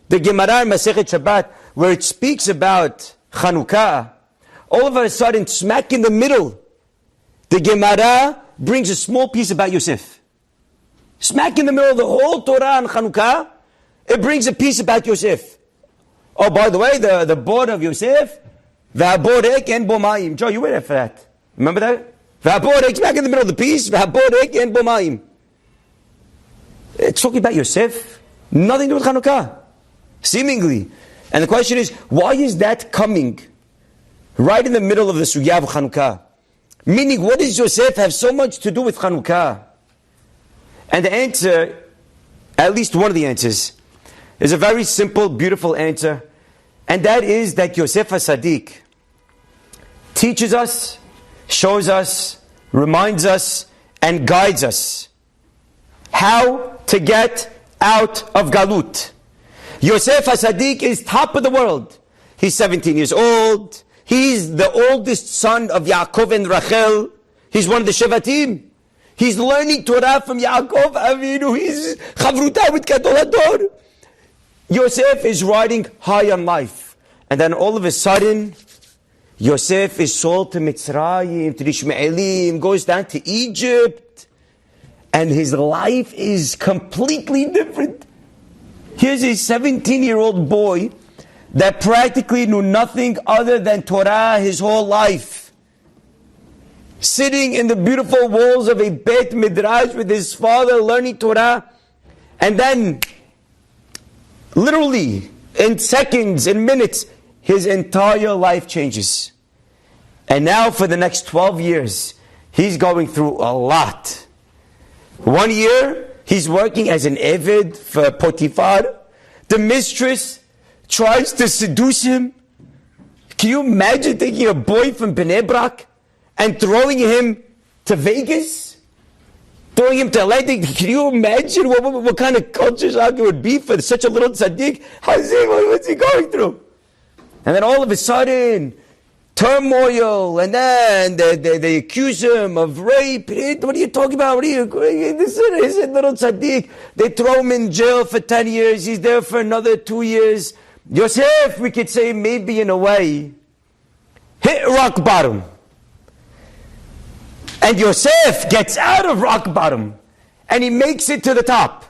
the Gemara in Masechet Shabbat, where it speaks about Chanukah, all of a sudden, smack in the middle, the Gemara brings a small piece about Yosef. Smack in the middle of the whole Torah and Chanukah, it brings a piece about Yosef. Oh, by the way, the board of Yosef, V'haborek en bomayim. Joe, you were there for that. Remember that? V'haborek, smack in the middle of the piece, V'haborek en bomayim. It's talking about Yosef, nothing to do with Chanukah, seemingly. And the question is, why is that coming right in the middle of the sugya of Chanukah? Meaning, what does Yosef have so much to do with Chanukah? And the answer, at least one of the answers, is a very simple, beautiful answer. And that is that Yosef Hatzadik teaches us, shows us, reminds us, and guides us how to get out of Galut. Yosef Hatzadik is top of the world. He's 17 years old. He's the oldest son of Yaakov and Rachel. He's one of the Shevatim. He's learning Torah from Yaakov Avinu. He's Chavruta with Gadol Hador. Yosef is riding high on life. And then all of a sudden, Yosef is sold to Mitzrayim, to the Ishmaelim, goes down to Egypt. And his life is completely different. Here's a 17-year-old boy that practically knew nothing other than Torah his whole life. Sitting in the beautiful walls of a Beit Midrash with his father learning Torah. And then, literally, in seconds, in minutes, his entire life changes. And now for the next 12 years, he's going through a lot. 1 year, he's working as an Eved for Potiphar. The mistress tries to seduce him. Can you imagine taking a boy from Bnei Brak and throwing him to Vegas? Throwing him to Atlantic? Can you imagine what kind of culture shock it would be for such a little tzaddik? What's he going through? And then all of a sudden, turmoil, and then they accuse him of rape. What are you talking about? This is a little tzaddik. They throw him in jail for 10 years. He's there for another 2 years. Yosef, we could say, maybe in a way, hit rock bottom. And Yosef gets out of rock bottom. And he makes it to the top.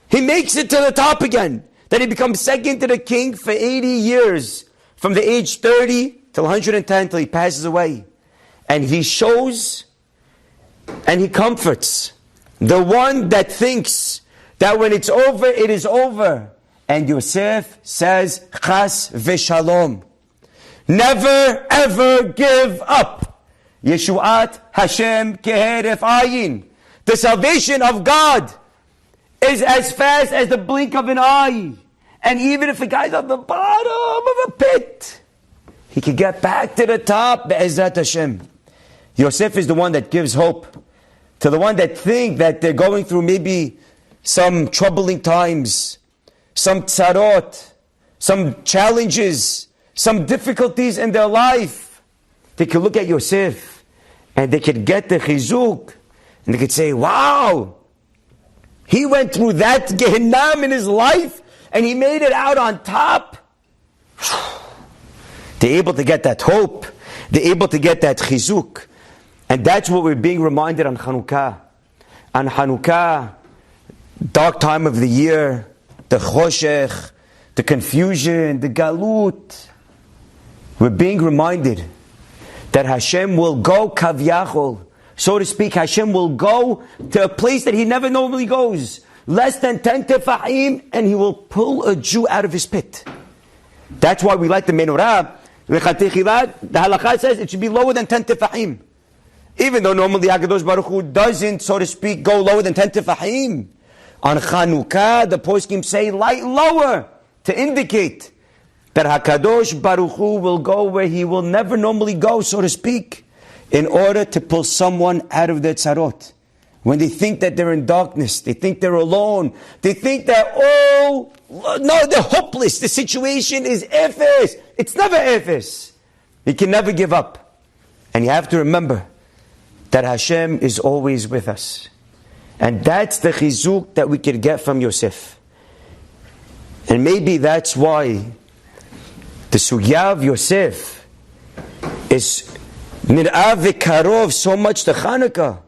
He makes it to the top again. Then he becomes second to the king for 80 years. From the age 30 till 110 till he passes away. And he shows and he comforts the one that thinks that when it's over, it is over. And Yosef says, Chas v'shalom. Never ever give up. Yeshuat Hashem keheref ayin. The salvation of God is as fast as the blink of an eye. And even if a guy's on the bottom of a pit, he can get back to the top, be'ezrat Hashem. Yosef is the one that gives hope to the one that think that they're going through maybe some troubling times, some tzarot, some challenges, some difficulties in their life. They can look at Yosef and they can get the chizuk and they can say, wow, he went through that Gehinnom in his life and he made it out on top. They're able to get that hope. They're able to get that chizuk. And that's what we're being reminded on Chanukah. On Chanukah, dark time of the year, the choshech, the confusion, the galut. We're being reminded that Hashem will go kavyachol. So to speak, Hashem will go to a place that He never normally goes. Less than 10 tefahim, and He will pull a Jew out of his pit. That's why we like the menorah. The halakha says it should be lower than 10 tefahim. Even though normally HaKadosh Baruch Hu doesn't, so to speak, go lower than 10 tefahim. On Chanukah, the poskim say light lower to indicate that HaKadosh Baruch Hu will go where He will never normally go, so to speak, in order to pull someone out of their tzarot. When they think that they're in darkness, they think they're alone, they think that, oh, no, they're hopeless, the situation is efes. It's never efes. You can never give up. And you have to remember that Hashem is always with us. And that's the chizuk that we can get from Yosef. And maybe that's why the sugya of Yosef is nir'ah v'karov so much to Chanukah,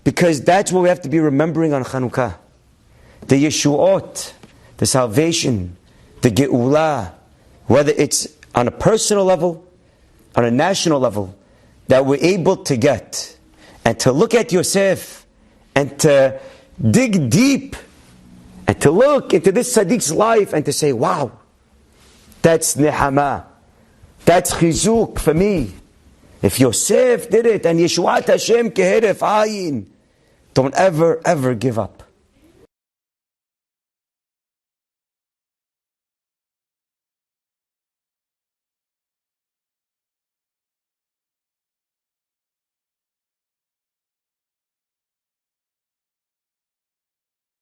because that's what we have to be remembering on Chanukah. The Yeshuot, the salvation, the Ge'ulah, whether it's on a personal level, on a national level, that we're able to get. And to look at Yosef, and to dig deep, and to look into this Tzadik's life, and to say, wow, that's Nehama, that's Chizuk for me. If Yosef did it, and Yeshuat Hashem keheref ayin, don't ever, ever give up.